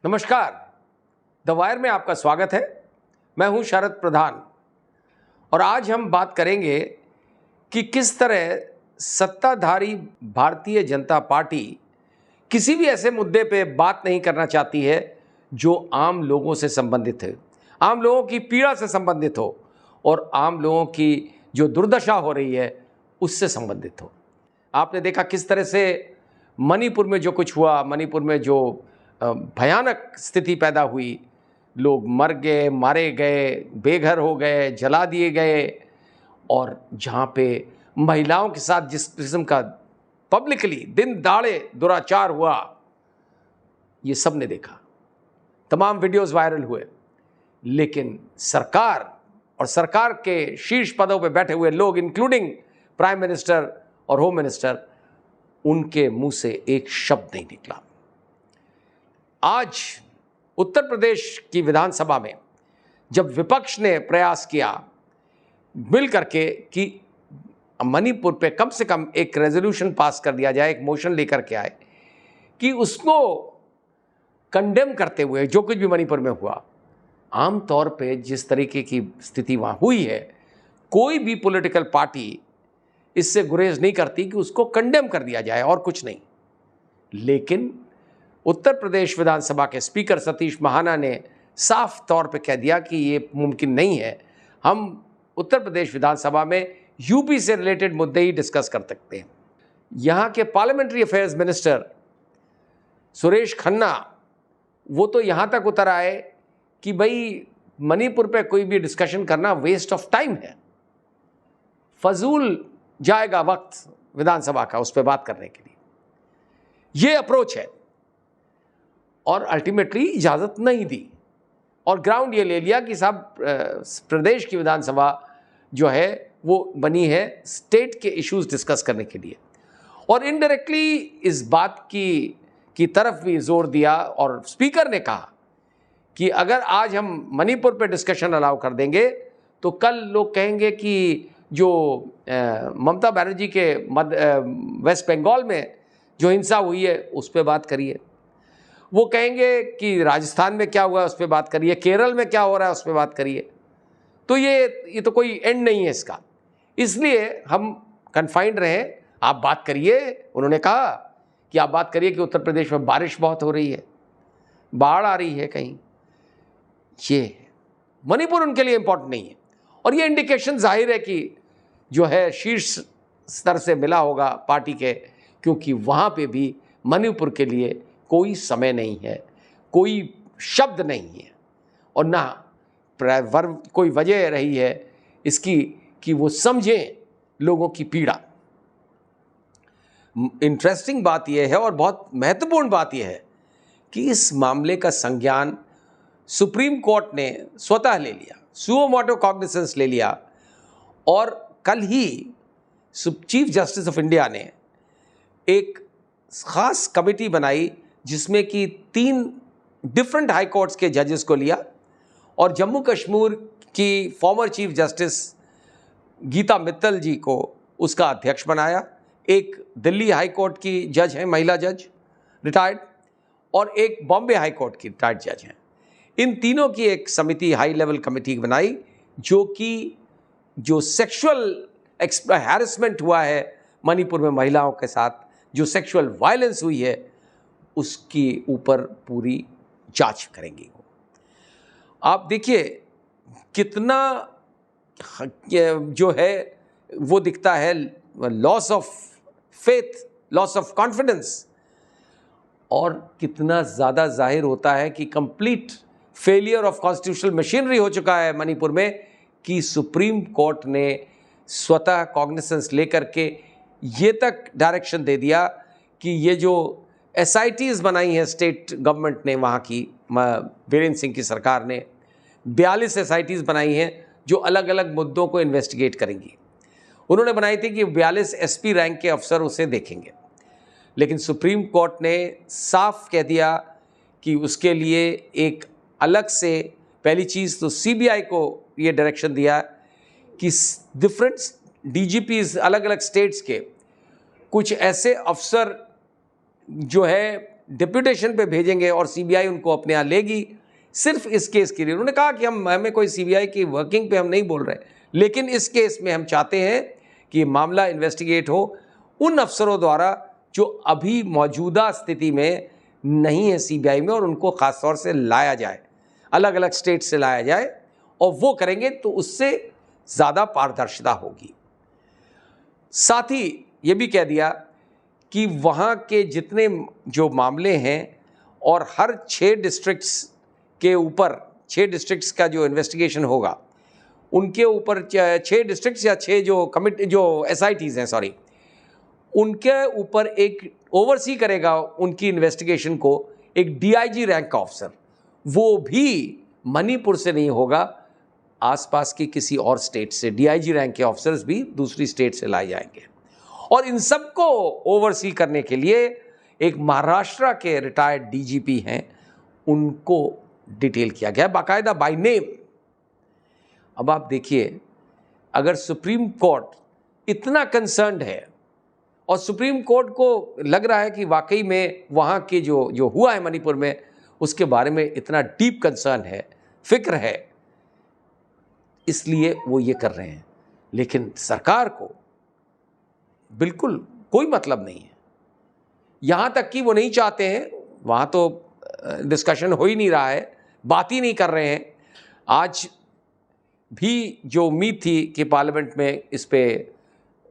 नमस्कार, the wire में आपका स्वागत है। मैं हूं शरद प्रधान और आज हम बात करेंगे कि किस तरह सत्ताधारी भारतीय जनता पार्टी किसी भी ऐसे मुद्दे पे बात नहीं करना चाहती है जो आम लोगों से संबंधित है, आम लोगों की पीड़ा से संबंधित हो और आम लोगों की जो दुर्दशा हो रही है उससे संबंधित हो। आपने देखा किस तरह से मणिपुर में जो कुछ हुआ, मणिपुर में जो भयानक स्थिति पैदा हुई, लोग मर गए, मारे गए, बेघर हो गए, जला दिए गए, और जहाँ पे महिलाओं के साथ जिस किस्म का पब्लिकली दिन दाड़े दुराचार हुआ, ये सब ने देखा। तमाम वीडियोस वायरल हुए, लेकिन सरकार और सरकार के शीर्ष पदों पे बैठे हुए लोग, इंक्लूडिंग प्राइम मिनिस्टर और होम मिनिस्टर, उनके मुंह से एक शब्द नहीं निकला। आज उत्तर प्रदेश की विधानसभा में जब विपक्ष ने प्रयास किया मिल करके कि मणिपुर पे कम से कम एक रेजोल्यूशन पास कर दिया जाए, एक मोशन लेकर के आए कि उसको कंडेम करते हुए जो कुछ भी मणिपुर में हुआ, आमतौर पे जिस तरीके की स्थिति वहाँ हुई है, कोई भी पॉलिटिकल पार्टी इससे गुरेज नहीं करती कि उसको कंडेम कर दिया जाए और कुछ नहीं। लेकिन उत्तर प्रदेश विधानसभा के स्पीकर सतीश महाना ने साफ तौर पे कह दिया कि ये मुमकिन नहीं है, हम उत्तर प्रदेश विधानसभा में यूपी से रिलेटेड मुद्दे ही डिस्कस कर सकते हैं। यहाँ के parliamentary affairs minister Suresh Khanna, वो तो यहाँ तक उतर आए कि भाई मणिपुर पे कोई भी डिस्कशन करना वेस्ट ऑफ टाइम है, फजूल जाएगा वक्त विधानसभा का उस पर बात करने के लिए। ये अप्रोच है और अल्टीमेटली इजाज़त नहीं दी और ग्राउंड ये ले लिया कि साहब प्रदेश की विधानसभा जो है वो बनी है स्टेट के इश्यूज डिस्कस करने के लिए, और इनडायरेक्टली इस बात की तरफ भी जोर दिया। और स्पीकर ने कहा कि अगर आज हम मणिपुर पे डिस्कशन अलाउ कर देंगे तो कल लोग कहेंगे कि जो ममता बनर्जी के वेस्ट बंगाल में जो हिंसा हुई है उस पर बात करिए, वो कहेंगे कि राजस्थान में क्या हुआ उस पर बात करिए, केरल में क्या हो रहा है उस पर बात करिए। तो ये तो कोई एंड नहीं है इसका, इसलिए हम कन्फाइंड रहें, आप बात करिए। उन्होंने कहा कि आप बात करिए कि उत्तर प्रदेश में बारिश बहुत हो रही है, बाढ़ आ रही है कहीं, ये मणिपुर उनके लिए इंपॉर्टेंट नहीं है। और ये इंडिकेशन जाहिर है कि जो है शीर्ष स्तर से मिला होगा पार्टी के, क्योंकि वहाँ पे भी मणिपुर के लिए कोई समय नहीं है, कोई शब्द नहीं है और ना कोई वजह रही है इसकी कि वो समझें लोगों की पीड़ा। इंटरेस्टिंग बात यह है और बहुत महत्वपूर्ण बात यह है कि इस मामले का संज्ञान सुप्रीम कोर्ट ने स्वतः ले लिया, सुओ मोटो कॉग्निसेंस ले लिया, और कल ही चीफ जस्टिस ऑफ इंडिया ने एक खास कमेटी बनाई जिसमें कि 3 डिफरेंट हाई कोर्ट्स के जजेस को लिया और जम्मू कश्मीर की former chief justice Geeta Mittal ji को उसका अध्यक्ष बनाया। एक दिल्ली हाई कोर्ट की जज हैं, महिला जज रिटायर्ड, और एक बॉम्बे हाई कोर्ट की रिटायर्ड जज हैं। इन तीनों की एक समिति, हाई लेवल कमेटी बनाई, जो सेक्सुअल हैरेसमेंट हुआ है मणिपुर में महिलाओं के साथ, जो सेक्सुअल वायलेंस हुई है, उसके ऊपर पूरी जांच करेंगी। आप देखिए कितना जो है वो दिखता है loss of faith, loss of confidence, और कितना ज़्यादा जाहिर होता है कि complete failure of constitutional machinery हो चुका है मणिपुर में, कि सुप्रीम कोर्ट ने स्वतः कॉग्निसेंस लेकर के ये तक डायरेक्शन दे दिया कि ये जो SITs बनाई हैं स्टेट गवर्नमेंट ने, वहाँ की बीरेंद्र सिंह की सरकार ने 42 SITs बनाई हैं जो अलग अलग मुद्दों को इन्वेस्टिगेट करेंगी। उन्होंने बनाई थी कि 42 SP रैंक के अफसर उसे देखेंगे, लेकिन सुप्रीम कोर्ट ने साफ कह दिया कि उसके लिए एक अलग से, पहली चीज़ तो CBI को ये डायरेक्शन दिया कि डिफरेंट DGPs अलग अलग स्टेट्स के कुछ ऐसे अफसर जो है डिप्यूटेशन पे भेजेंगे और सीबीआई उनको अपने यहाँ लेगी सिर्फ इस केस के लिए। उन्होंने कहा कि हमें कोई सीबीआई की वर्किंग पे हम नहीं बोल रहे, लेकिन इस केस में हम चाहते हैं कि मामला इन्वेस्टिगेट हो उन अफसरों द्वारा जो अभी मौजूदा स्थिति में नहीं है सीबीआई में, और उनको ख़ास तौर से लाया जाए, अलग अलग स्टेट से लाया जाए, और वो करेंगे तो उससे ज़्यादा पारदर्शिता होगी। साथ ही ये भी कह दिया कि वहाँ के जितने जो मामले हैं और हर 6 डिस्ट्रिक्ट्स के ऊपर, 6 डिस्ट्रिक्ट्स का जो इन्वेस्टिगेशन होगा उनके ऊपर 6 डिस्ट्रिक्ट्स या 6 जो एसआईटीज़ हैं, सॉरी, उनके ऊपर एक ओवरसी करेगा उनकी इन्वेस्टिगेशन को एक डीआईजी रैंक का ऑफिसर, वो भी मणिपुर से नहीं होगा, आसपास की किसी और स्टेट से डीआईजी रैंक के ऑफिसर्स भी दूसरी स्टेट से लाए जाएंगे। और इन सबको ओवरसी करने के लिए एक महाराष्ट्र के रिटायर्ड डीजीपी हैं, उनको डिटेल किया गया बाकायदा बाय नेम। अब आप देखिए, अगर सुप्रीम कोर्ट इतना कंसर्न्ड है और सुप्रीम कोर्ट को लग रहा है कि वाकई में वहाँ के जो हुआ है मणिपुर में उसके बारे में इतना डीप कंसर्न है, फिक्र है, इसलिए वो ये कर रहे हैं, लेकिन सरकार को बिल्कुल कोई मतलब नहीं है। यहाँ तक कि वो नहीं चाहते हैं, वहाँ तो डिस्कशन हो ही नहीं रहा है, बात ही नहीं कर रहे हैं। आज भी जो उम्मीद थी कि पार्लियामेंट में इस पे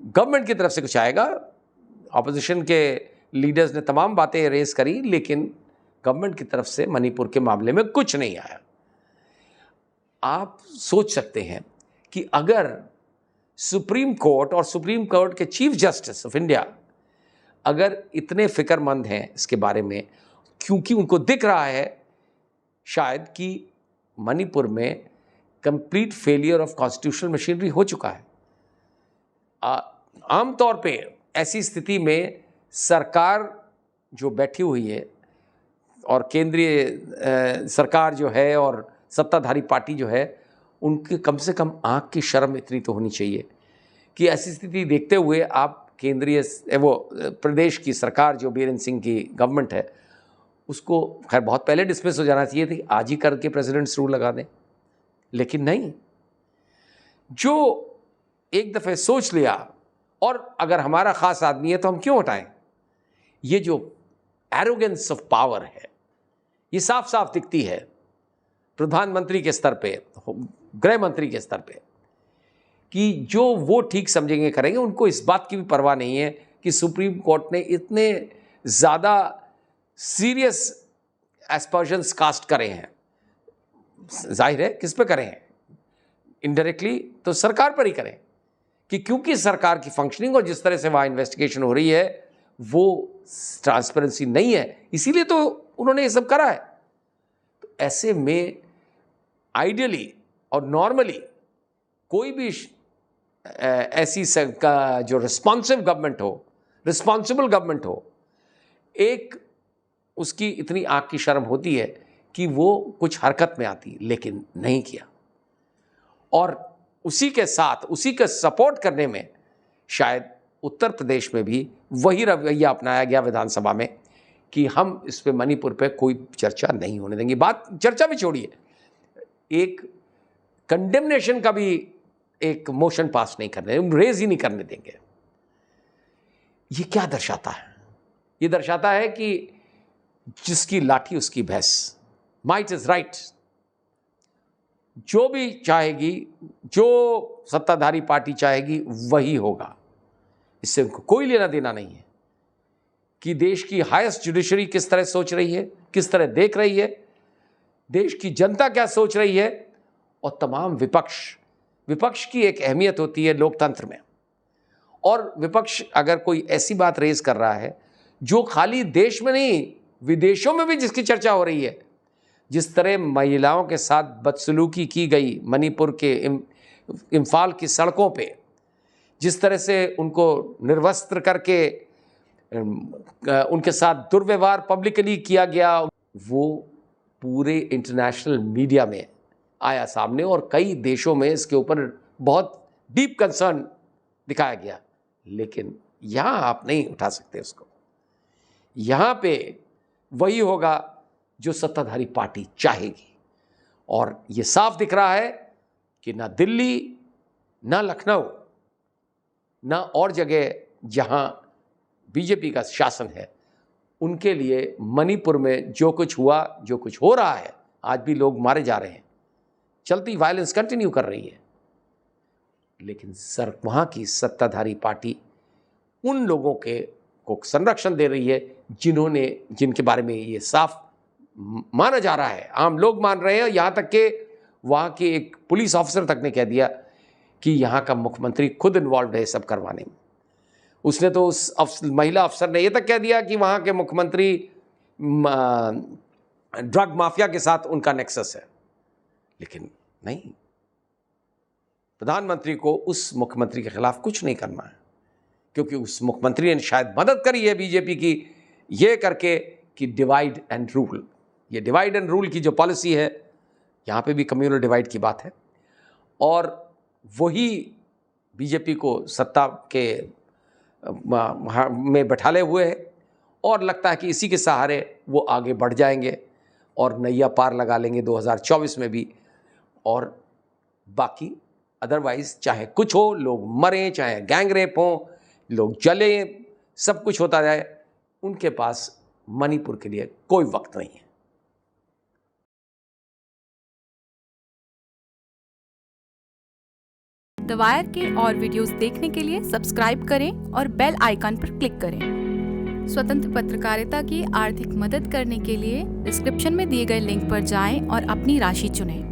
गवर्नमेंट की तरफ से कुछ आएगा, ऑपोजिशन के लीडर्स ने तमाम बातें रेस करी, लेकिन गवर्नमेंट की तरफ से मणिपुर के मामले में कुछ नहीं आया। आप सोच सकते हैं कि अगर सुप्रीम कोर्ट और सुप्रीम कोर्ट के चीफ जस्टिस ऑफ इंडिया अगर इतने फिक्रमंद हैं इसके बारे में, क्योंकि उनको दिख रहा है शायद कि मणिपुर में complete failure of constitutional machinery हो चुका है। आमतौर पे ऐसी स्थिति में सरकार जो बैठी हुई है और केंद्रीय सरकार जो है और सत्ताधारी पार्टी जो है, उनके कम से कम आँख की शर्म इतनी तो होनी चाहिए कि ऐसी स्थिति देखते हुए आप केंद्रीय प्रदेश की सरकार जो बीरेन सिंह की गवर्नमेंट है उसको खैर बहुत पहले डिसमिस हो जाना चाहिए थी, आज ही करके प्रेसिडेंट्स रूल लगा दें, लेकिन नहीं। जो एक दफ़े सोच लिया और अगर हमारा ख़ास आदमी है तो हम क्यों हटाएं, ये जो एरोगेंस ऑफ पावर है ये साफ साफ दिखती है प्रधानमंत्री के स्तर पे, गृह मंत्री के स्तर पे, कि जो वो ठीक समझेंगे करेंगे। उनको इस बात की भी परवाह नहीं है कि सुप्रीम कोर्ट ने इतने ज़्यादा सीरियस एस्पर्शंस कास्ट करे हैं। जाहिर है किस पे करें हैं, इनडायरेक्टली तो सरकार पर ही करें, कि क्योंकि सरकार की फंक्शनिंग और जिस तरह से वहाँ इन्वेस्टिगेशन हो रही है वो ट्रांसपेरेंसी नहीं है, इसीलिए तो उन्होंने ये सब करा है। तो ऐसे में आइडियली और नॉर्मली कोई भी ऐसी का जो रिस्पॉन्सिव गवर्नमेंट हो, रिस्पॉन्सिबल गवर्नमेंट हो, एक उसकी इतनी आँख की शर्म होती है कि वो कुछ हरकत में आती, लेकिन नहीं किया। और उसी के साथ उसी का सपोर्ट करने में शायद उत्तर प्रदेश में भी वही रवैया अपनाया गया विधानसभा में कि हम इस पे मणिपुर पे कोई चर्चा नहीं होने देंगे। बात चर्चा भी छोड़िए, एक कंडेमनेशन का भी एक मोशन पास नहीं करने, रेज ही नहीं करने देंगे। ये क्या दर्शाता है? ये दर्शाता है कि जिसकी लाठी उसकी भैंस, माइट इज राइट। जो भी चाहेगी, जो सत्ताधारी पार्टी चाहेगी वही होगा। इससे उनको कोई लेना देना नहीं है कि देश की हाईएस्ट जुडिशरी किस तरह सोच रही है, किस तरह देख रही है, देश की जनता क्या सोच रही है, और तमाम विपक्ष की एक अहमियत होती है लोकतंत्र में। और विपक्ष अगर कोई ऐसी बात रेज कर रहा है जो खाली देश में नहीं विदेशों में भी जिसकी चर्चा हो रही है, जिस तरह महिलाओं के साथ बदसलूकी की गई मणिपुर के इम्फाल की सड़कों पे, जिस तरह से उनको निर्वस्त्र करके उनके साथ दुर्व्यवहार पब्लिकली किया गया, वो पूरे इंटरनेशनल मीडिया में आया सामने और कई देशों में इसके ऊपर बहुत डीप कंसर्न दिखाया गया। लेकिन यहाँ आप नहीं उठा सकते उसको। यहाँ पे वही होगा जो सत्ताधारी पार्टी चाहेगी। और ये साफ दिख रहा है कि ना दिल्ली, ना लखनऊ, ना और जगह जहां बीजेपी का शासन है, उनके लिए मणिपुर में जो कुछ हुआ, जो कुछ हो रहा है, आज भी लोग मारे जा रहे हैं, चलती वायलेंस कंटिन्यू कर रही है, लेकिन सर वहाँ की सत्ताधारी पार्टी उन लोगों को संरक्षण दे रही है जिनके बारे में ये साफ माना जा रहा है, आम लोग मान रहे हैं। यहाँ तक कि वहाँ के एक पुलिस ऑफिसर तक ने कह दिया कि यहाँ का मुख्यमंत्री खुद इन्वॉल्व है सब करवाने में। उसने तो उस महिला अफसर ने ये तक कह दिया कि वहाँ के मुख्यमंत्री ड्रग माफिया के साथ उनका नेक्सस है। लेकिन नहीं, प्रधानमंत्री को उस मुख्यमंत्री के खिलाफ कुछ नहीं करना है, क्योंकि उस मुख्यमंत्री ने शायद मदद करी है बीजेपी की ये करके कि डिवाइड एंड रूल, ये डिवाइड एंड रूल की जो पॉलिसी है, यहाँ पे भी कम्युनल डिवाइड की बात है, और वही बीजेपी को सत्ता के में बैठाले हुए है, और लगता है कि इसी के सहारे वो आगे बढ़ जाएंगे और नैया पार लगा लेंगे 2024 में भी। और बाकी अदरवाइज चाहे कुछ हो, लोग मरें, चाहे गैंग रेप हो, लोग जलें, सब कुछ होता जाए, उनके पास मणिपुर के लिए कोई वक्त नहीं है। द वायर के और वीडियोस देखने के लिए सब्सक्राइब करें और बेल आइकन पर क्लिक करें। स्वतंत्र पत्रकारिता की आर्थिक मदद करने के लिए डिस्क्रिप्शन में दिए गए लिंक पर जाएं और अपनी राशि चुनें।